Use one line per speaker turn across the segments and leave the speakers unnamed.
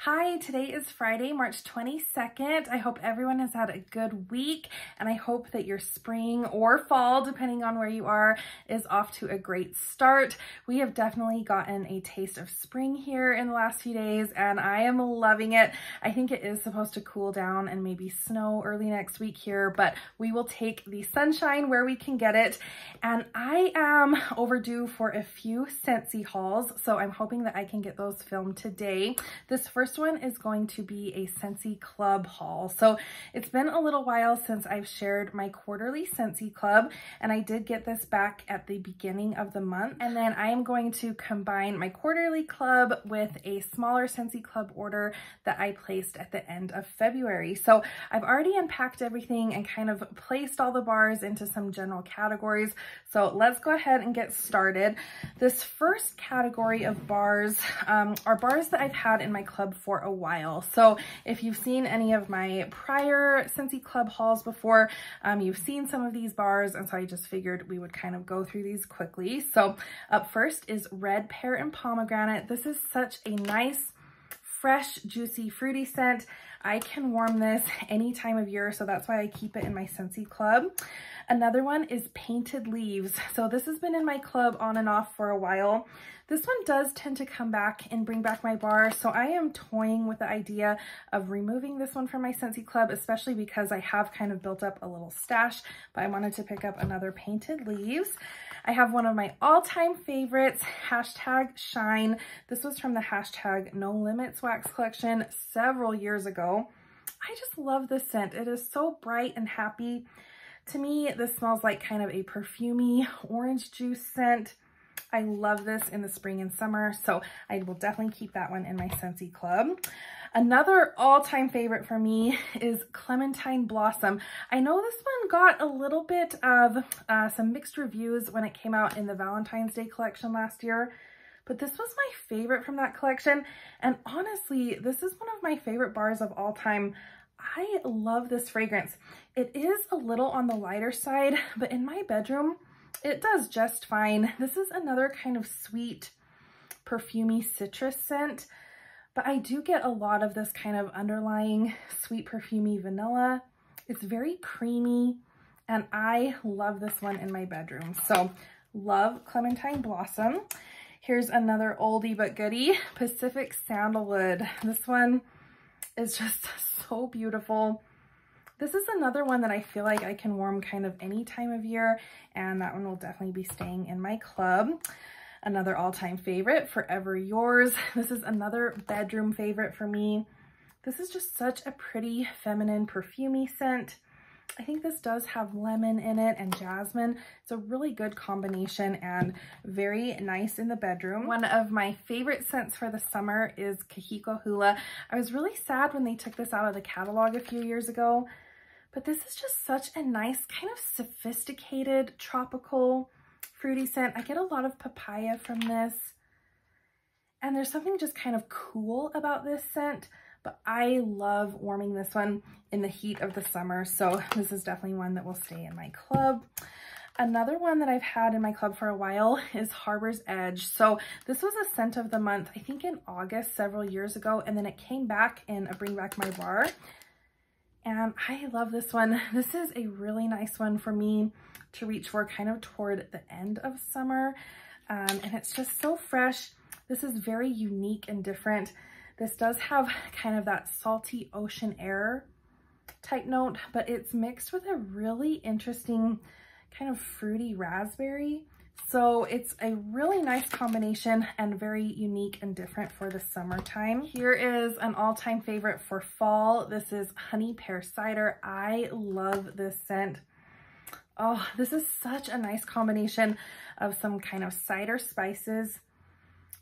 Hi, today is Friday, March 22nd. I hope everyone has had a good week, and I hope that your spring or fall, depending on where you are, is off to a great start. We have definitely gotten a taste of spring here in the last few days, and I am loving it. I think it is supposed to cool down and maybe snow early next week here, but we will take the sunshine where we can get it. And I am overdue for a few Scentsy hauls, so I'm hoping that I can get those filmed today. This first one is going to be a Scentsy Club haul. So it's been a little while since I've shared my quarterly Scentsy Club, and I did get this back at the beginning of the month. And then I am going to combine my quarterly club with a smaller Scentsy Club order that I placed at the end of February. So I've already unpacked everything and kind of placed all the bars into some general categories. So let's go ahead and get started. This first category of bars are bars that I've had in my club for a while. So if you've seen any of my prior Scentsy Club hauls before, you've seen some of these bars, and so I just figured we would kind of go through these quickly. So up first is Red Pear and Pomegranate. This is such a nice, fresh, juicy, fruity scent. I can warm this any time of year, so that's why I keep it in my Scentsy Club. Another one is Painted Leaves. So this has been in my club on and off for a while. This one does tend to come back and bring back my bar, so I am toying with the idea of removing this one from my Scentsy Club, especially because I have kind of built up a little stash, but I wanted to pick up another Painted Leaves. I have one of my all-time favorites, hashtag Shine. This was from the hashtag No Limits wax collection several years ago. I just love this scent. It is so bright and happy. To me, this smells like kind of a perfumey orange juice scent. I love this in the spring and summer, so I will definitely keep that one in my Scentsy Club. Another all-time favorite for me is Clementine Blossom. I know this one got a little bit of some mixed reviews when it came out in the Valentine's Day collection last year, but this was my favorite from that collection, and honestly, this is one of my favorite bars of all time. I love this fragrance. It is a little on the lighter side, but in my bedroom, it does just fine. This is another kind of sweet, perfumey citrus scent, but I do get a lot of this kind of underlying sweet, perfumey vanilla. It's very creamy, and I love this one in my bedroom. So love Clementine Blossom. Here's another oldie but goodie, Pacific Sandalwood. This one is just so beautiful. This is another one that I feel like I can warm kind of any time of year, and that one will definitely be staying in my club. Another all-time favorite, Forever Yours. This is another bedroom favorite for me. This is just such a pretty, feminine, perfumey scent. I think this does have lemon in it and jasmine. It's a really good combination and very nice in the bedroom. One of my favorite scents for the summer is Kahiko Hula. I was really sad when they took this out of the catalog a few years ago, but this is just such a nice, kind of sophisticated, tropical, fruity scent. I get a lot of papaya from this, and there's something just kind of cool about this scent, but I love warming this one in the heat of the summer, so this is definitely one that will stay in my club. Another one that I've had in my club for a while is Harbor's Edge. So this was a scent of the month, I think in August several years ago, and then it came back in a Bring Back My Bar. And I love this one. This is a really nice one for me to reach for kind of toward the end of summer. And it's just so fresh. This is very unique and different. This does have kind of that salty ocean air type note, but it's mixed with a really interesting kind of fruity raspberry. So it's a really nice combination and very unique and different for the summertime. Here is an all-time favorite for fall. This is Honey Pear Cider. I love this scent. Oh, this is such a nice combination of some kind of cider spices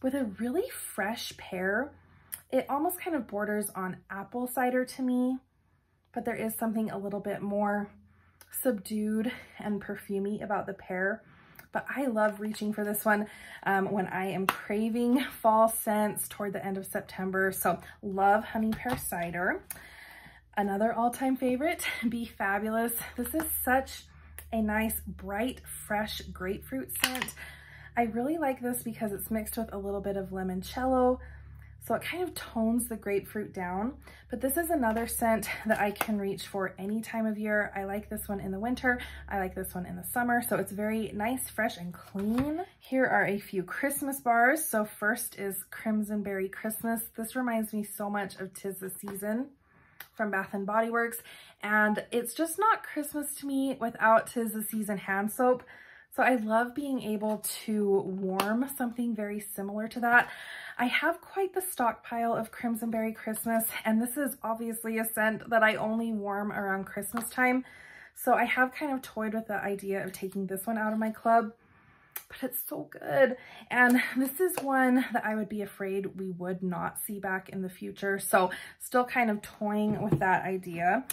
with a really fresh pear. It almost kind of borders on apple cider to me, but there is something a little bit more subdued and perfumey about the pear. But I love reaching for this one when I am craving fall scents toward the end of September. So love Honey Pear Cider. Another all-time favorite, Be Fabulous. This is such a nice, bright, fresh grapefruit scent. I really like this because it's mixed with a little bit of limoncello. So it kind of tones the grapefruit down, but this is another scent that I can reach for any time of year. I like this one in the winter. I like this one in the summer. So it's very nice, fresh, and clean. Here are a few Christmas bars. So first is Crimson Berry Christmas. This reminds me so much of 'Tis the Season from Bath & Body Works. And it's just not Christmas to me without 'Tis the Season hand soap. So I love being able to warm something very similar to that. I have quite the stockpile of Crimson Berry Christmas, and this is obviously a scent that I only warm around Christmas time. So I have kind of toyed with the idea of taking this one out of my club, but it's so good. And this is one that I would be afraid we would not see back in the future. So still kind of toying with that idea.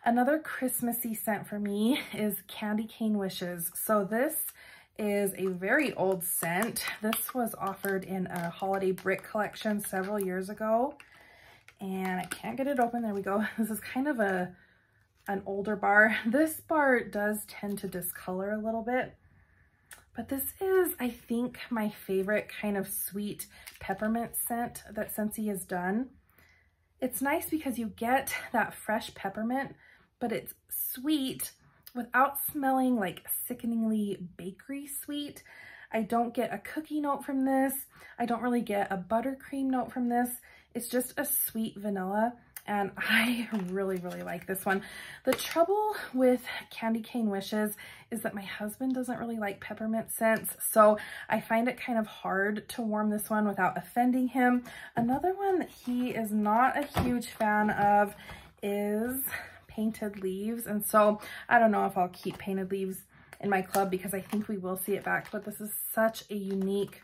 Another Christmassy scent for me is Candy Cane Wishes. So this is a very old scent. This was offered in a holiday brick collection several years ago, and I can't get it open. There we go. This is kind of an older bar. This bar does tend to discolor a little bit, but this is, I think, my favorite kind of sweet peppermint scent that Scentsy has done. It's nice because you get that fresh peppermint, but it's sweet without smelling like sickeningly bakery sweet. I don't get a cookie note from this. I don't really get a buttercream note from this. It's just a sweet vanilla, and I really, really like this one. The trouble with Candy Cane Wishes is that my husband doesn't really like peppermint scents, so I find it kind of hard to warm this one without offending him. Another one that he is not a huge fan of is Painted Leaves, and so I don't know if I'll keep Painted Leaves in my club because I think we will see it back, but this is such a unique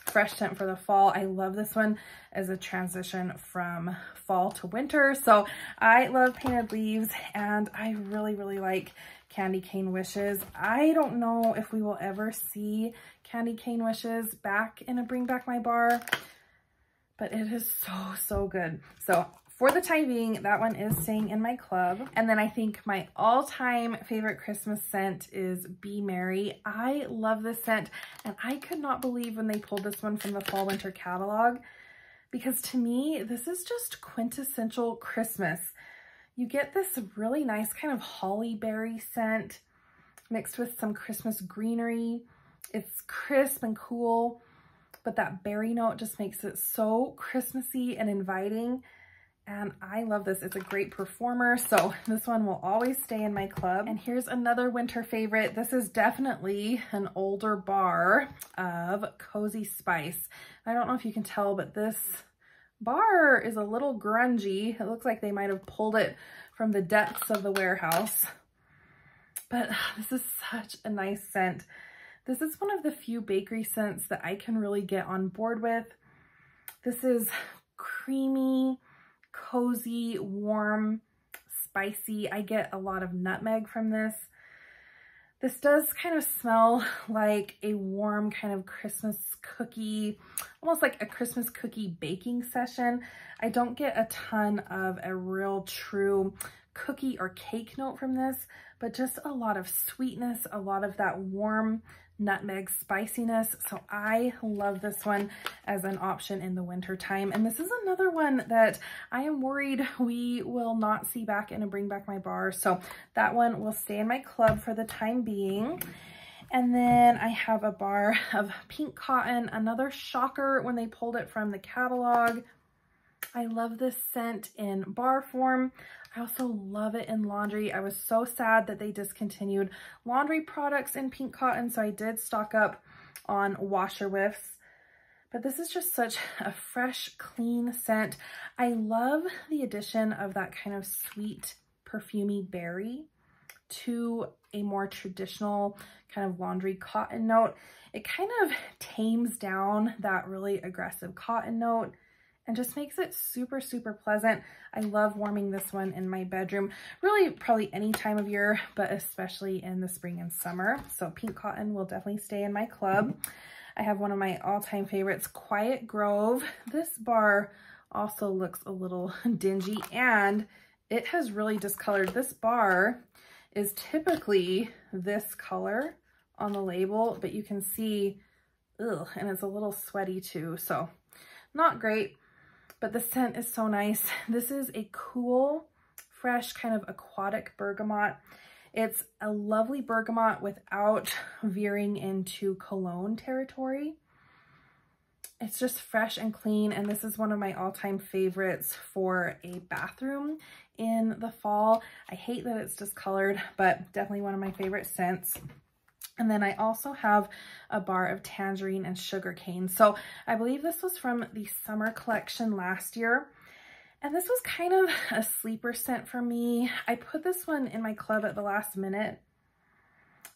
fresh scent for the fall. I love this one as a transition from fall to winter. So I love Painted Leaves, and I really, really like Candy Cane Wishes. I don't know if we will ever see Candy Cane Wishes back in a Bring Back My Bar, but it is so, so good. So for the time being, that one is staying in my club. And then I think my all-time favorite Christmas scent is Be Merry. I love this scent, and I could not believe when they pulled this one from the fall winter catalog, because to me, this is just quintessential Christmas. You get this really nice kind of holly berry scent mixed with some Christmas greenery. It's crisp and cool, but that berry note just makes it so Christmassy and inviting. And I love this. It's a great performer, so this one will always stay in my club. And here's another winter favorite. This is definitely an older bar of Cozy Spice. I don't know if you can tell, but this bar is a little grungy. It looks like they might have pulled it from the depths of the warehouse. But this is such a nice scent. This is one of the few bakery scents that I can really get on board with. This is creamy, cozy, warm, spicy. I get a lot of nutmeg from this. This does kind of smell like a warm kind of Christmas cookie, almost like a Christmas cookie baking session. I don't get a ton of a real true cookie or cake note from this, but just a lot of sweetness, a lot of that warm nutmeg spiciness. So I love this one as an option in the winter time. And this is another one that I am worried we will not see back in a Bring Back My Bar. So that one will stay in my club for the time being. And then I have a bar of Pink Cotton, another shocker when they pulled it from the catalog. I love this scent in bar form. I also love it in laundry. I was so sad that they discontinued laundry products in Pink Cotton, so I did stock up on washer whiffs. But this is just such a fresh, clean scent. I love the addition of that kind of sweet, perfumey berry to a more traditional kind of laundry cotton note. It kind of tames down that really aggressive cotton note and just makes it super, super pleasant. I love warming this one in my bedroom, really probably any time of year, but especially in the spring and summer. So Pink Cotton will definitely stay in my club. I have one of my all-time favorites, Quiet Grove. This bar also looks a little dingy, and it has really discolored. This bar is typically this color on the label, but you can see, ugh, and it's a little sweaty too, so not great. but the scent is so nice. This is a cool, fresh kind of aquatic bergamot. It's a lovely bergamot without veering into cologne territory. It's just fresh and clean, and this is one of my all-time favorites for a bathroom in the fall. I hate that it's discolored, but definitely one of my favorite scents. And then I also have a bar of tangerine and sugarcane. So I believe this was from the summer collection last year. And this was kind of a sleeper scent for me. I put this one in my club at the last minute.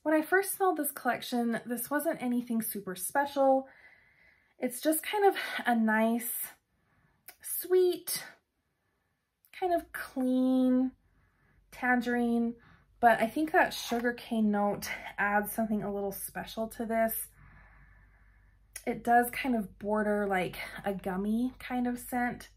When I first smelled this collection, this wasn't anything super special. It's just kind of a nice, sweet, kind of clean tangerine. But I think that sugarcane note adds something a little special to this. It does kind of border like a gummy kind of scent.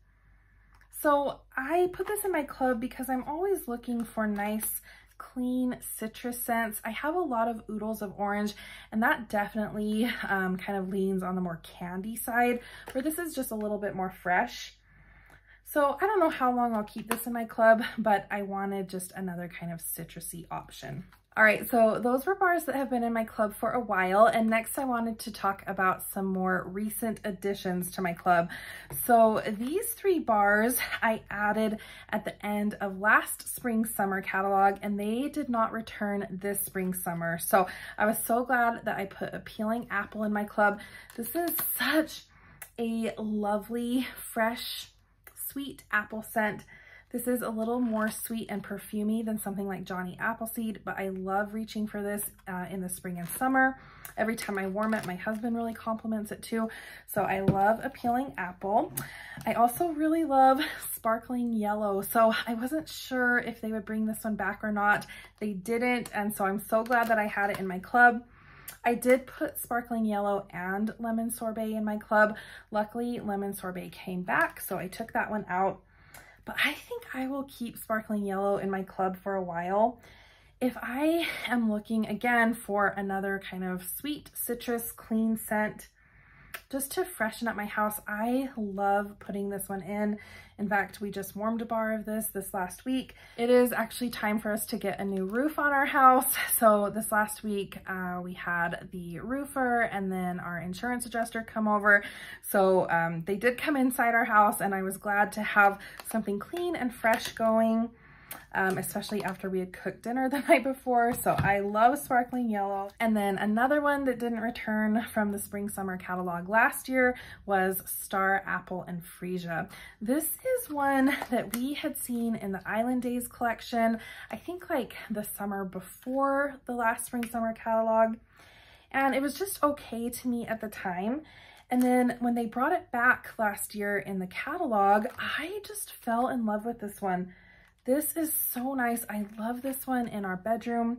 So I put this in my club because I'm always looking for nice, clean citrus scents. I have a lot of oodles of orange, and that definitely kind of leans on the more candy side, where this is just a little bit more fresh. So I don't know how long I'll keep this in my club, but I wanted just another kind of citrusy option. All right, so those were bars that have been in my club for a while, and next I wanted to talk about some more recent additions to my club. So these 3 bars I added at the end of last spring-summer catalog, and they did not return this spring-summer. So I was so glad that I put a peeling apple in my club. This is such a lovely, fresh, sweet apple scent. This is a little more sweet and perfumey than something like Johnny Appleseed, but I love reaching for this in the spring and summer. Every time I warm it, my husband really compliments it too. So I love a peeling apple. I also really love sparkling yellow. So I wasn't sure if they would bring this one back or not. They didn't, and so I'm so glad that I had it in my club. I did put sparkling yellow and lemon sorbet in my club. Luckily, lemon sorbet came back, so I took that one out. But I think I will keep sparkling yellow in my club for a while. If I am looking again for another kind of sweet citrus clean scent, just to freshen up my house, I love putting this one in. In fact, we just warmed a bar of this last week. It is actually time for us to get a new roof on our house. So this last week, we had the roofer and then our insurance adjuster come over. So they did come inside our house, and I was glad to have something clean and fresh going. Especially after we had cooked dinner the night before. So I love sparkling yellow. And then another one that didn't return from the spring summer catalog last year was Star Apple and Freesia. This is one that we had seen in the Island Days collection, I think like the summer before the last spring summer catalog. And it was just okay to me at the time. And then when they brought it back last year in the catalog, I just fell in love with this one. This is so nice. I love this one in our bedroom.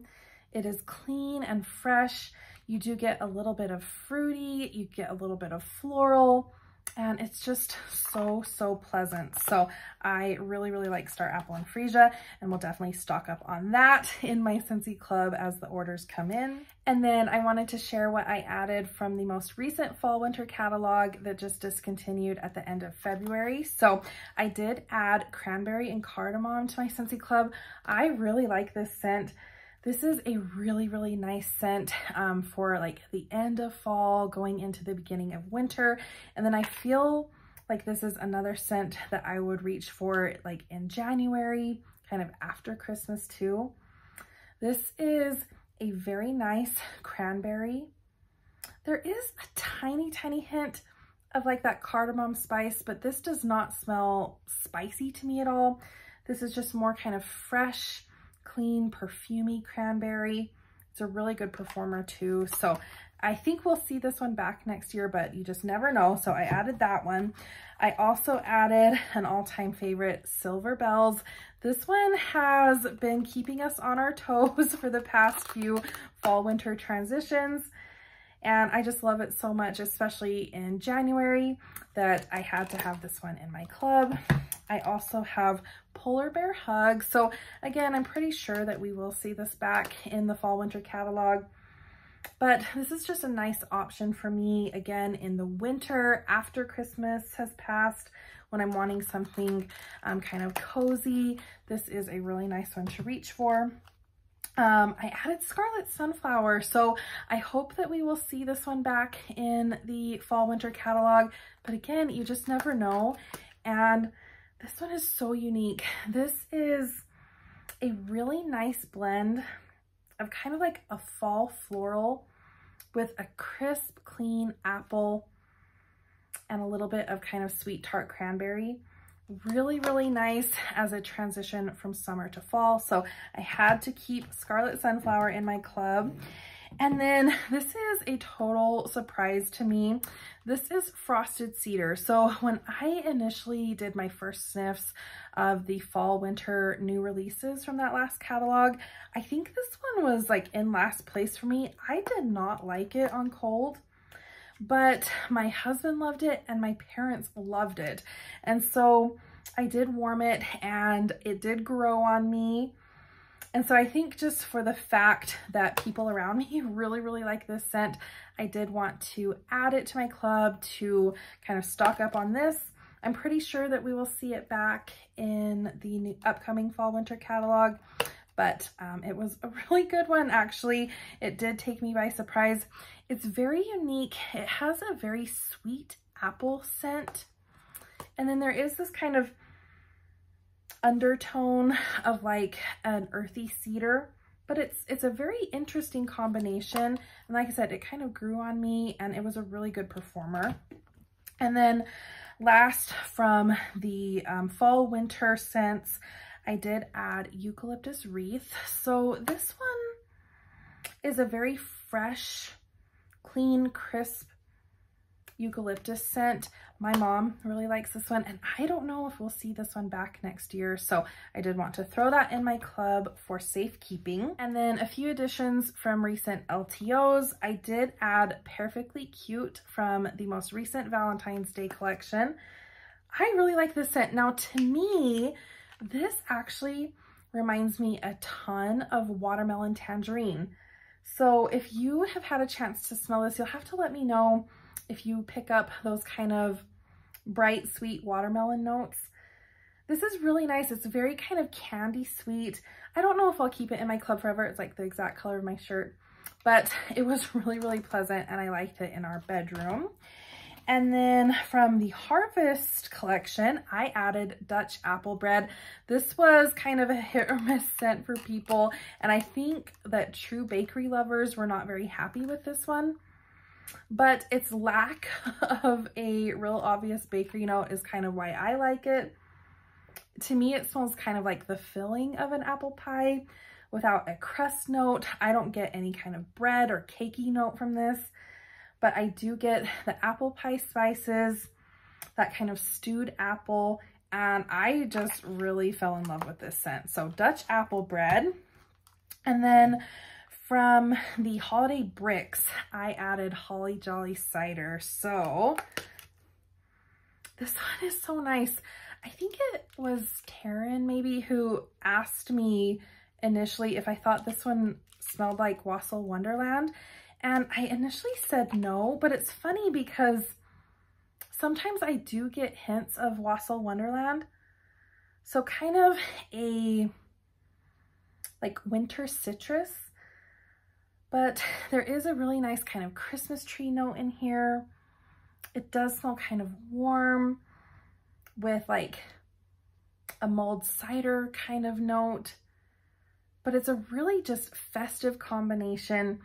It is clean and fresh. You do get a little bit of fruity, you get a little bit of floral, and it's just so pleasant. So I really like Star Apple and Freesia, and we'll definitely stock up on that in my Scentsy club as the orders come in. And then I wanted to share what I added from the most recent fall winter catalog that just discontinued at the end of February. So I did add cranberry and cardamom to my Scentsy club. I really like this scent. This is a really nice scent for like the end of fall going into the beginning of winter. And then I feel like this is another scent that I would reach for like in January, kind of after Christmas too. This is a very nice cranberry. There is a tiny hint of like that cardamom spice, but this does not smell spicy to me at all. This is just more kind of fresh, clean, perfumey cranberry. It's a really good performer too. So I think we'll see this one back next year, but you just never know. So I added that one. I also added an all-time favorite, Silver Bells. This one has been keeping us on our toes for the past few fall-winter transitions. And I just love it so much, especially in January, that I had to have this one in my club. I also have Polar Bear Hug. So again, I'm pretty sure that we will see this back in the fall winter catalog. But this is just a nice option for me, again, in the winter after Christmas has passed, when I'm wanting something kind of cozy. This is a really nice one to reach for. I added Scarlet Sunflower, so I hope that we will see this one back in the fall winter catalog, but again, you just never know. And this one is so unique. This is a really nice blend of kind of like a fall floral with a crisp, clean apple and a little bit of kind of sweet tart cranberry. Really, really nice as a transition from summer to fall. So I had to keep Scarlet Sunflower in my club. And then this is a total surprise to me. This is Frosted Cedar. So when I initially did my first sniffs of the fall winter new releases from that last catalog, I think this one was like in last place for me. I did not like it on cold, but my husband loved it and my parents loved it. And so I did warm it and it did grow on me. And so I think just for the fact that people around me really, really like this scent, I did want to add it to my club to kind of stock up on this. I'm pretty sure that we will see it back in the new upcoming fall winter catalog, but it was a really good one. Actually, it did take me by surprise. It's very unique. It has a very sweet apple scent. And then there is this kind of undertone of like an earthy cedar, but it's a very interesting combination. And like I said, it kind of grew on me and it was a really good performer. And then last from the fall winter scents, I did add Eucalyptus Wreath. So this one is a very fresh, clean, crisp eucalyptus scent. My mom really likes this one, and I don't know if we'll see this one back next year, so I did want to throw that in my club for safekeeping. And then a few additions from recent LTOs. I did add Perfectly Cute from the most recent Valentine's Day collection. I really like this scent. Now, to me, this actually reminds me a ton of Watermelon Tangerine. So if you have had a chance to smell this, you'll have to let me know if you pick up those kind of bright, sweet watermelon notes. This is really nice. It's very kind of candy sweet. I don't know if I'll keep it in my club forever. It's like the exact color of my shirt, but it was really, really pleasant and I liked it in our bedroom. And then from the Harvest collection, I added Dutch Apple Bread. This was kind of a hit or miss scent for people, and I think that true bakery lovers were not very happy with this one. But its lack of a real obvious bakery note is kind of why I like it. To me, it smells kind of like the filling of an apple pie without a crust note. I don't get any kind of bread or cakey note from this, but I do get the apple pie spices, that kind of stewed apple, and I just really fell in love with this scent. So Dutch Apple Bread. And then from the Holiday Bricks, I added Holly Jolly Cider. So this one is so nice. I think it was Taryn maybe who asked me initially if I thought this one smelled like Wassail Wonderland. And I initially said no, but it's funny because sometimes I do get hints of Wassail Wonderland. So kind of a like winter citrus. But there is a really nice kind of Christmas tree note in here. It does smell kind of warm with like a mulled cider kind of note, but it's a really just festive combination.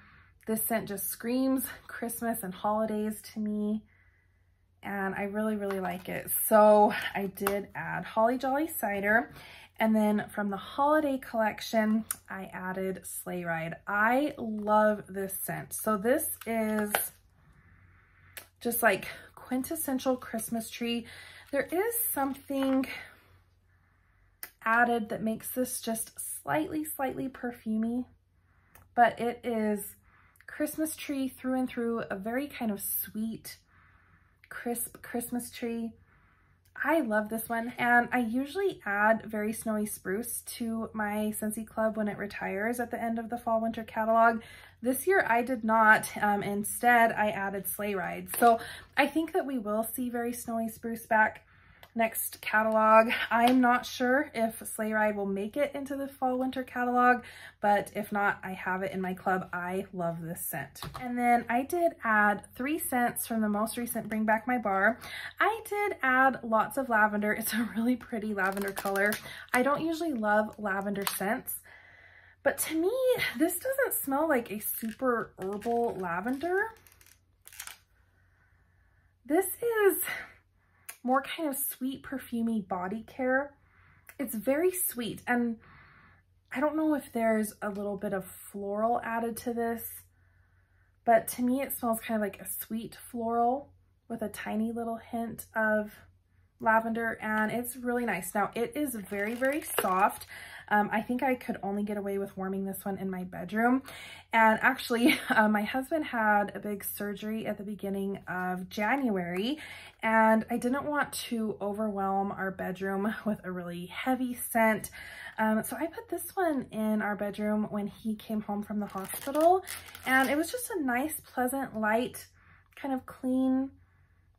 This scent just screams Christmas and holidays to me, and I really, really like it. So I did add Holly Jolly Cider. And then from the holiday collection, I added Sleigh Ride. I love this scent. So this is just like quintessential Christmas tree. There is something added that makes this just slightly perfumey, but it is Christmas tree through and through, a very kind of sweet, crisp Christmas tree. I love this one, and I usually add Very Snowy Spruce to my Scentsy Club when it retires at the end of the fall winter catalog. This year I did not. Instead, I added Sleigh Ride. So I think that we will see Very Snowy Spruce back next catalog. I'm not sure if Sleigh Ride will make it into the fall winter catalog, but if not, I have it in my club. I love this scent. And then I did add 3 scents from the most recent Bring Back My Bar. I did add lots of lavender. It's a really pretty lavender color. I don't usually love lavender scents, but to me, this doesn't smell like a super herbal lavender. This is more kind of sweet, perfumey body care. It's very sweet, and I don't know if there's a little bit of floral added to this, but to me it smells kind of like a sweet floral with a tiny little hint of lavender, and it's really nice. Now it is very, very soft. I think I could only get away with warming this one in my bedroom. And actually, my husband had a big surgery at the beginning of January, and I didn't want to overwhelm our bedroom with a really heavy scent. So I put this one in our bedroom when he came home from the hospital, and it was just a nice, pleasant, light, kind of clean,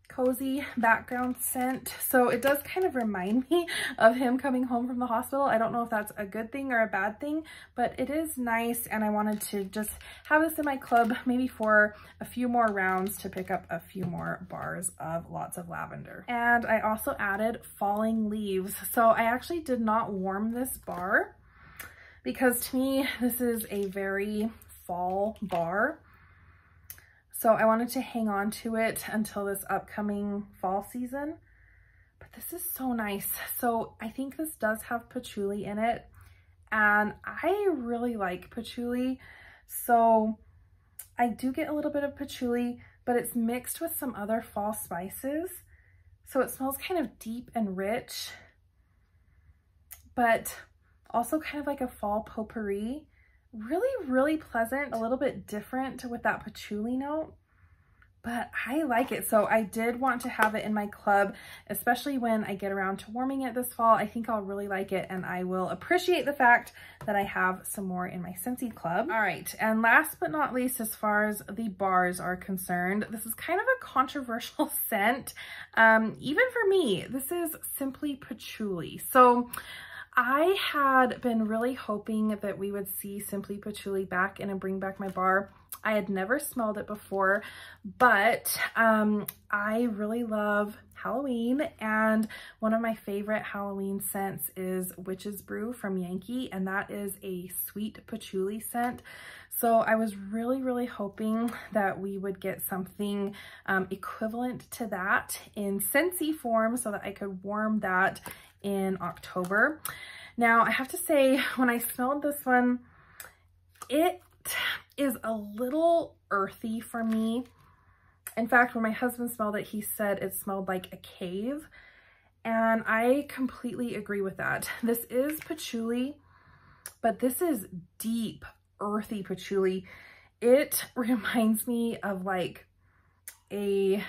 cozy background scent. So it does kind of remind me of him coming home from the hospital. I don't know if that's a good thing or a bad thing, but it is nice, and I wanted to just have this in my club maybe for a few more rounds to pick up a few more bars of lots of lavender. And I also added Falling Leaves. So I actually did not warm this bar because to me this is a very fall bar. So I wanted to hang on to it until this upcoming fall season, but this is so nice. So I think this does have patchouli in it, and I really like patchouli. So I do get a little bit of patchouli, but it's mixed with some other fall spices. So it smells kind of deep and rich, but also kind of like a fall potpourri. Really, really pleasant, a little bit different with that patchouli note, but I like it. So I did want to have it in my club, especially when I get around to warming it this fall. I think I'll really like it, and I will appreciate the fact that I have some more in my Scentsy club. All right, and last but not least, as far as the bars are concerned, this is kind of a controversial scent. Even for me, this is Simply Patchouli. So I had been really hoping that we would see Simply Patchouli back in a Bring Back My Bar. I had never smelled it before, but I really love Halloween, and one of my favorite Halloween scents is Witch's Brew from Yankee, and that is a sweet patchouli scent. So I was really, really hoping that we would get something equivalent to that in Scentsy form so that I could warm that in October. Now I have to say, when I smelled this one, it is a little earthy for me. In fact, when my husband smelled it, he said it smelled like a cave, and I completely agree with that. This is patchouli, but this is deep, earthy patchouli. It reminds me of like a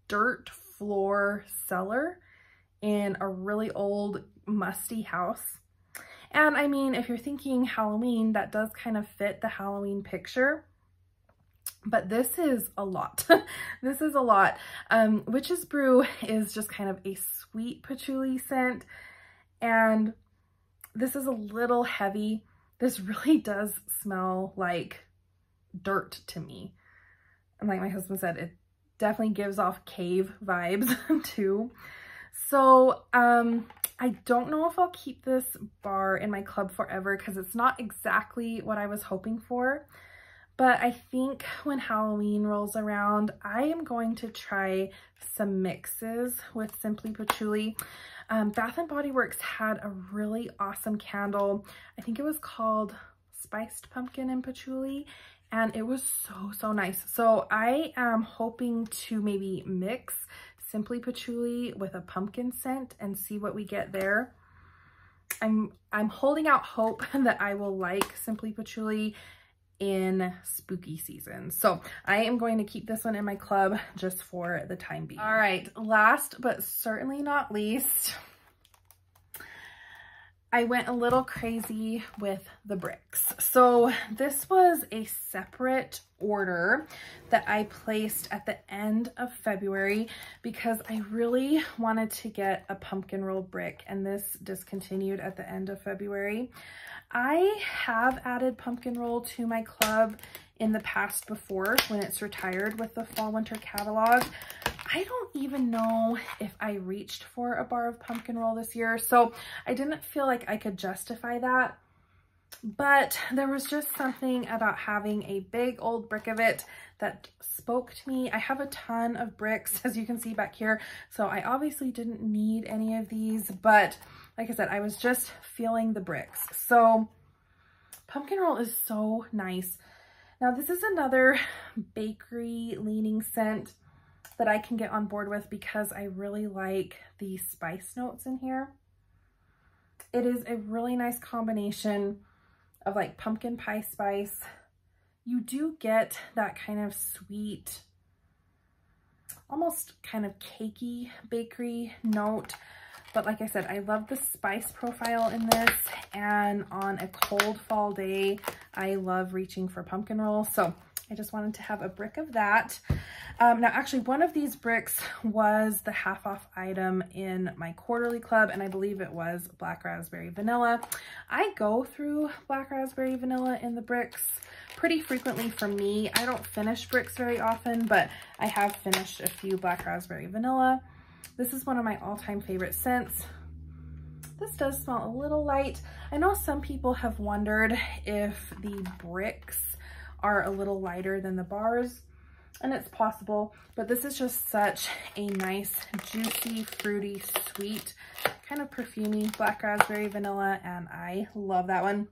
dirt floor cellar in a really old musty house. And I mean, if you're thinking Halloween, that does kind of fit the Halloween picture, but this is a lot. This is a lot. Witch's Brew is just kind of a sweet patchouli scent, and this is a little heavy. This really does smell like dirt to me. And like my husband said, it definitely gives off cave vibes too. So I don't know if I'll keep this bar in my club forever because it's not exactly what I was hoping for. But I think when Halloween rolls around, I am going to try some mixes with Simply Patchouli. Bath & Body Works had a really awesome candle. I think it was called Spiced Pumpkin and Patchouli, and it was so nice. So I am hoping to maybe mix Simply Patchouli with a pumpkin scent and see what we get there. I'm holding out hope that I will like Simply Patchouli in spooky season. So I am going to keep this one in my club just for the time being. All right, last but certainly not least, I went a little crazy with the bricks. So this was a separate order that I placed at the end of February because I really wanted to get a pumpkin roll brick, and this discontinued at the end of February. I have added pumpkin roll to my club in the past before when it's retired with the fall winter catalog. I don't even know if I reached for a bar of pumpkin roll this year, so I didn't feel like I could justify that. But there was just something about having a big old brick of it that spoke to me. I have a ton of bricks, as you can see back here, so I obviously didn't need any of these, but like I said, I was just feeling the bricks. So pumpkin roll is so nice. Now this is another bakery leaning scent that I can get on board with because I really like the spice notes in here. It is a really nice combination of like pumpkin pie spice. You do get that kind of sweet, almost kind of cakey bakery note. But like I said, I love the spice profile in this, and on a cold fall day, I love reaching for pumpkin roll. So I just wanted to have a brick of that. Now actually one of these bricks was the half off item in my quarterly club, and I believe it was black raspberry vanilla. I go through black raspberry vanilla in the bricks pretty frequently for me. I don't finish bricks very often, but I have finished a few black raspberry vanilla. This is one of my all-time favorite scents. This does smell a little light. I know some people have wondered if the bricks are a little lighter than the bars, and it's possible, but this is just such a nice, juicy, fruity, sweet, kind of perfumey black raspberry vanilla, and I love that one.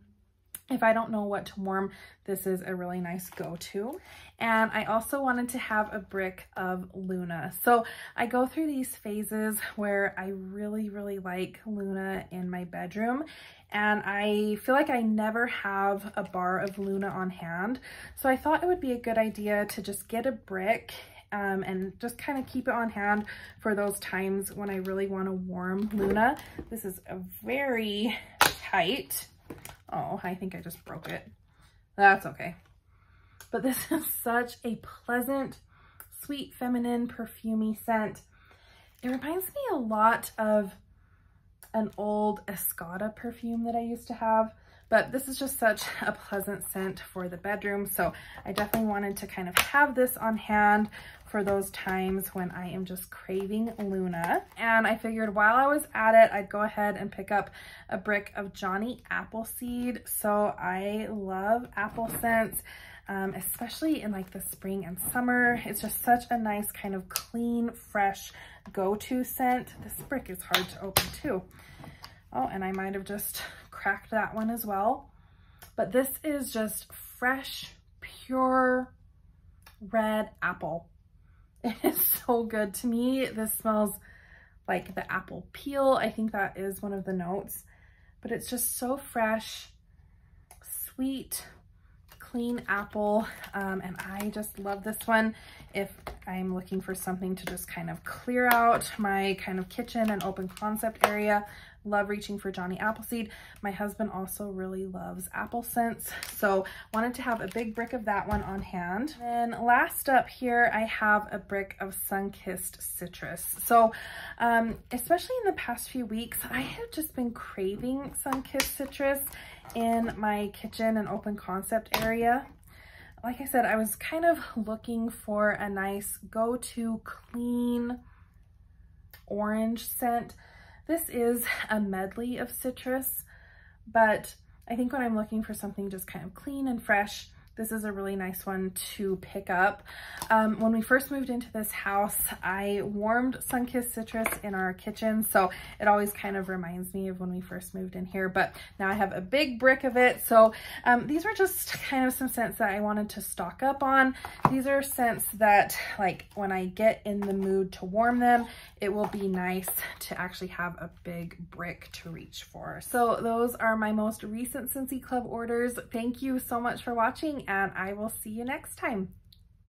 If I don't know what to warm, this is a really nice go-to. And I also wanted to have a brick of Luna. So I go through these phases where I really, really like Luna in my bedroom, and I feel like I never have a bar of Luna on hand. So I thought it would be a good idea to just get a brick and just kind of keep it on hand for those times when I really want to warm Luna. This is a very tight, oh, I think I just broke it. That's okay. But this is such a pleasant, sweet, feminine, perfumey scent. It reminds me a lot of an old Escada perfume that I used to have, but this is just such a pleasant scent for the bedroom. So I definitely wanted to kind of have this on hand for those times when I am just craving Luna. And I figured while I was at it, I'd go ahead and pick up a brick of Johnny Appleseed. So I love apple scents, especially in like the spring and summer. It's just such a nice kind of clean, fresh go-to scent. This brick is hard to open too. Oh, and I might have just cracked that one as well. But this is just fresh, pure red apple. It is so good to me. This smells like the apple peel. I think that is one of the notes, but it's just so fresh, sweet, clean apple. And I just love this one if I'm looking for something to just kind of clear out my kind of kitchen and open concept area. Love reaching for Johnny Appleseed. My husband also really loves apple scents, so wanted to have a big brick of that one on hand. And last up here, I have a brick of Sunkissed Citrus. So especially in the past few weeks, I have just been craving Sunkissed Citrus in my kitchen and open concept area. Like I said, I was kind of looking for a nice go-to clean orange scent. This is a medley of citrus, but I think when I'm looking for something just kind of clean and fresh, this is a really nice one to pick up. When we first moved into this house, I warmed Sunkissed Citrus in our kitchen, so it always kind of reminds me of when we first moved in here, but now I have a big brick of it. So these were just kind of some scents that I wanted to stock up on. These are scents that, like, when I get in the mood to warm them, it will be nice to actually have a big brick to reach for. So those are my most recent Scentsy Club orders. Thank you so much for watching, and I will see you next time.